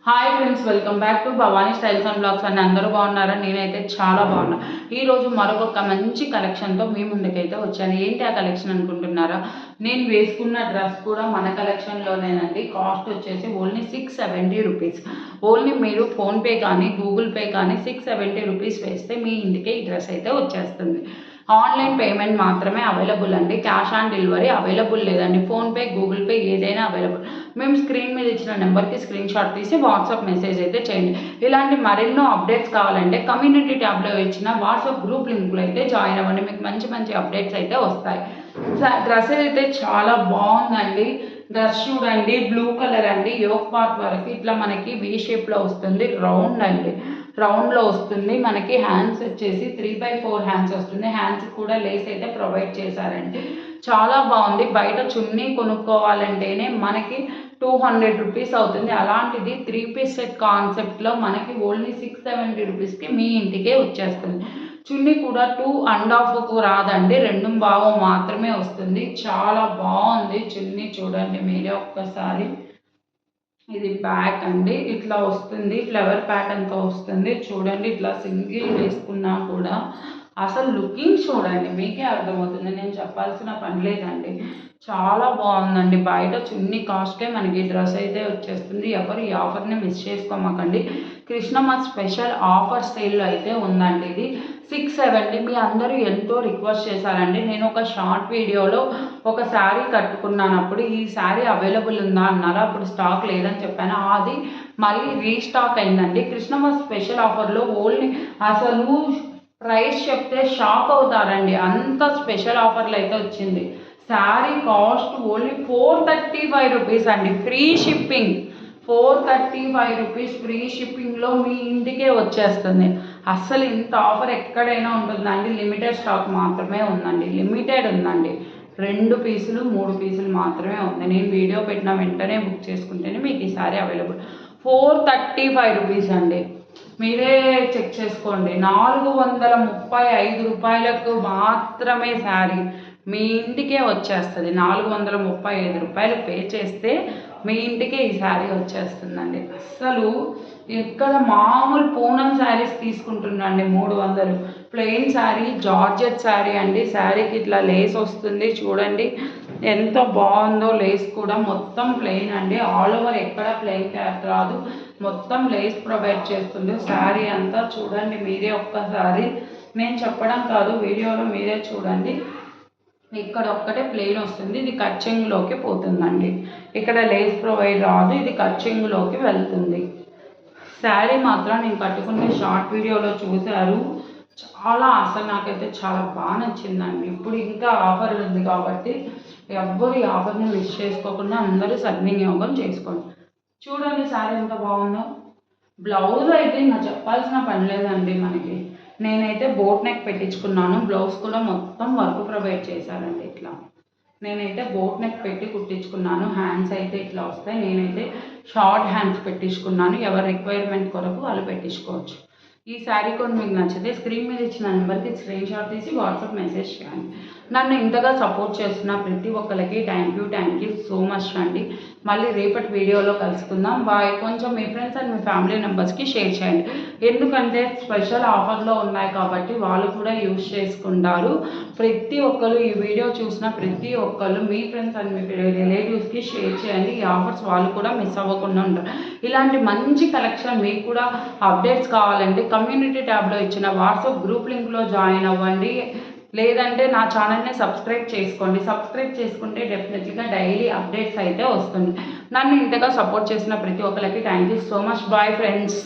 Hi friends, welcome back to Bhavani styles and blogs అండి. అందరూ బాగున్నారా? నేనైతే చాలా బాగున్నా. ఈరోజు మరొక మంచి కలెక్షన్తో మీ ముందుకైతే వచ్చాను. ఏంటి ఆ కలెక్షన్ అనుకుంటున్నారా? నేను వేసుకున్న డ్రెస్ కూడా మన కలెక్షన్లోనేనండి. కాస్ట్ వచ్చేసి ఓన్లీ 670 రూపీస్. ఓన్లీ మీరు ఫోన్పే కానీ గూగుల్ పే కానీ 670 రూపీస్ వేస్తే మీ ఇంటికే ఈ డ్రెస్ అయితే వచ్చేస్తుంది. ఆన్లైన్ పేమెంట్ మాత్రమే అవైలబుల్ అండి. క్యాష్ ఆన్ డెలివరీ అవైలబుల్ లేదండి. ఫోన్పే గూగుల్ పే ఏదైనా అవైలబుల్. మేము స్క్రీన్ మీద ఇచ్చిన నెంబర్కి స్క్రీన్ షాట్ తీసి వాట్సాప్ మెసేజ్ అయితే చేయండి. ఇలాంటి మరెన్నో అప్డేట్స్ కావాలంటే కమ్యూనిటీ ట్యాబ్లో ఇచ్చిన వాట్సాప్ గ్రూప్ లింకులు అయితే జాయిన్ అవ్వండి. మీకు మంచి మంచి అప్డేట్స్ అయితే వస్తాయి. డ్రెస్ అయితే చాలా బాగుందండి. డ్రెస్ చూడండి, బ్లూ కలర్ అండి. యోక్ పార్ట్ వరకు ఇట్లా మనకి వీ షేప్లో వస్తుంది. రౌండ్ అండి, రౌండ్లో వస్తుంది. మనకి హ్యాండ్స్ వచ్చేసి 3/4 హ్యాండ్స్ వస్తుంది. హ్యాండ్స్ కూడా లేస్ అయితే ప్రొవైడ్ చేశారండి. చాలా బాగుంది. బయట చున్నీ కొనుక్కోవాలంటేనే మనకి 200 రూపీస్ అవుతుంది. అలాంటిది 3 పీస్ సెట్ కాన్సెప్ట్లో మనకి ఓన్లీ 670 రూపీస్కి మీ ఇంటికే వచ్చేస్తుంది. చున్నీ కూడా 2.5కు రాదండి, 2 మాత్రమే వస్తుంది. చాలా బాగుంది చున్నీ. చూడండి మీరే ఒక్కసారి. ఇది బ్యాక్ అండి, ఇట్లా వస్తుంది. ఫ్లవర్ ప్యాటర్న్తో వస్తుంది. చూడండి, ఇట్లా సింగిల్ వేసుకున్నా కూడా అసలు లుకింగ్ చూడండి, మీకే అర్థమవుతుంది. నేను చెప్పాల్సిన పని లేదండి. చాలా బాగుందండి. బయట చున్నీ కాస్టే మనకి డ్రెస్ అయితే వచ్చేస్తుంది. ఎవరు ఈ ఆఫర్ని మిస్ చేసుకోమాకండి. కృష్ణమత్ స్పెషల్ ఆఫర్ సేల్లో అయితే ఉందండి. ఇది 670. మీ అందరూ ఎంతో రిక్వెస్ట్ చేశారండి. నేను ఒక షార్ట్ వీడియోలో ఒక శారీ కట్టుకున్నానప్పుడు ఈ శారీ అవైలబుల్ ఉందా అన్నారు. అప్పుడు స్టాక్ లేదని చెప్పాను. అది మళ్ళీ రీస్టాక్ అయిందండి. కృష్ణమత్ స్పెషల్ ఆఫర్లో ఓన్లీ అసలు ప్రైస్ చెప్తే షాక్ అవుతారండి. అంత స్పెషల్ ఆఫర్లు అయితే వచ్చింది. శారీ కాస్ట్ ఓన్లీ 435 రూపీస్ అండి. Free shipping. 435 రూపీస్ ఫ్రీ షిప్పింగ్లో మీ ఇంటికే వచ్చేస్తుంది. అస్సలు ఇంత ఆఫర్ ఎక్కడైనా ఉంటుందండి. లిమిటెడ్ స్టాక్ మాత్రమే ఉందండి. లిమిటెడ్ ఉందండి. 2 పీసులు 3 పీసులు మాత్రమే ఉంది. నేను వీడియో పెట్టిన వెంటనే బుక్ చేసుకుంటేనే మీకు ఈ సారీ అవైలబుల్. 435 రూపీస్ అండి. మీరే చెక్ చేసుకోండి. 435 రూపాయలకు మాత్రమే శారీ మీ ఇంటికే వచ్చేస్తుంది. 435 రూపాయలు పే చేస్తే మీ ఇంటికే ఈ శారీ వచ్చేస్తుందండి. అస్సలు ఇక్కడ మామూలు పూనం శారీస్ తీసుకుంటుండండి 300. ప్లెయిన్ శారీ, జార్జెట్ శారీ అండి. శారీకి ఇట్లా లేస్ వస్తుంది. చూడండి ఎంత బాగుందో. లేస్ కూడా మొత్తం ప్లెయిన్ అండి. ఆల్ ఓవర్ ఎక్కడ ప్లెయిన్ క్లాత్ రాదు, మొత్తం లేస్ ప్రొవైడ్ చేస్తుంది. శారీ అంతా చూడండి మీరే ఒక్కసారి. నేను చెప్పడం కాదు, వీడియోలో మీరే చూడండి. ఇక్కడ ఒక్కటే ప్లెయిన్ వస్తుంది. ఇది కచ్చెంగులోకి పోతుందండి. ఇక్కడ లేస్ ప్రొవైడ్ రాదు, ఇది కచ్చెంగులోకి వెళ్తుంది. శారీ మాత్రం నేను కట్టుకునే షార్ట్ వీడియోలో చూశారు. చాలా అసలు నాకైతే చాలా బాగా నచ్చిందండి. ఇప్పుడు ఇంకా ఆఫర్ ఉంది కాబట్టి ఎవ్వరు ఈ ఆఫర్ని మిస్ చేసుకోకుండా అందరూ సద్వినియోగం చేసుకోండి. చూడండి శారీ ఎంత బాగుందో. బ్లౌజ్ అయితే నాకు చెప్పాల్సిన పని లేదండి. మనకి నేనైతే బోట్ నెక్ పెట్టించుకున్నాను. బ్లౌజ్ కూడా మొత్తం వర్క్ ప్రొవైడ్ చేశారండి. ఇట్లా నేనైతే బోట్ నెక్ పెట్టి కుట్టించుకున్నాను. హ్యాండ్స్ అయితే ఇట్లా వస్తాయి. నేనైతే షార్ట్ హ్యాండ్స్ పెట్టించుకున్నాను. ఎవరి రిక్వైర్మెంట్ కొరకు వాళ్ళు పెట్టించుకోవచ్చు. ఈ శారీ కూడా మీకు నచ్చితే స్క్రీన్ మీద ఇచ్చిన నెంబర్కి స్క్రీన్ షాట్ తీసి వాట్సాప్ మెసేజ్ చేయండి. నన్ను ఇంతగా సపోర్ట్ చేస్తున్న ప్రతి ఒక్కరికి థ్యాంక్ యూ సో మచ్ అండి. మళ్ళీ రేపటి వీడియోలో కలుసుకుందాం. బాయ్. కొంచెం మీ ఫ్రెండ్స్ అండ్ మీ ఫ్యామిలీ మెంబర్స్కి షేర్ చేయండి. ఎందుకంటే స్పెషల్ ఆఫర్లో ఉన్నాయి కాబట్టి వాళ్ళు కూడా యూజ్ చేసుకుంటారు. ప్రతి ఒక్కరు ఈ వీడియో చూసిన ప్రతి ఒక్కరు మీ ఫ్రెండ్స్ అండ్ మీ రిలేటివ్స్కి షేర్ చేయండి. ఈ ఆఫర్స్ వాళ్ళు కూడా మిస్ అవ్వకుండా ఉంటారు. ఇలాంటి మంచి కలెక్షన్ మీకు కూడా అప్డేట్స్ కావాలంటే కమ్యూనిటీ ట్యాబ్లో ఇచ్చిన వాట్సాప్ గ్రూప్ లింక్లో జాయిన్ అవ్వండి. లేదంటే నా ఛానల్ని సబ్స్క్రైబ్ చేసుకోండి. సబ్స్క్రైబ్ చేసుకుంటే డెఫినెట్లీగా డైలీ అప్డేట్స్ అయితే వస్తుంది. నన్ను ఇంతగా సపోర్ట్ చేసిన ప్రతి ఒక్కరికి thank you so much. Bye friends.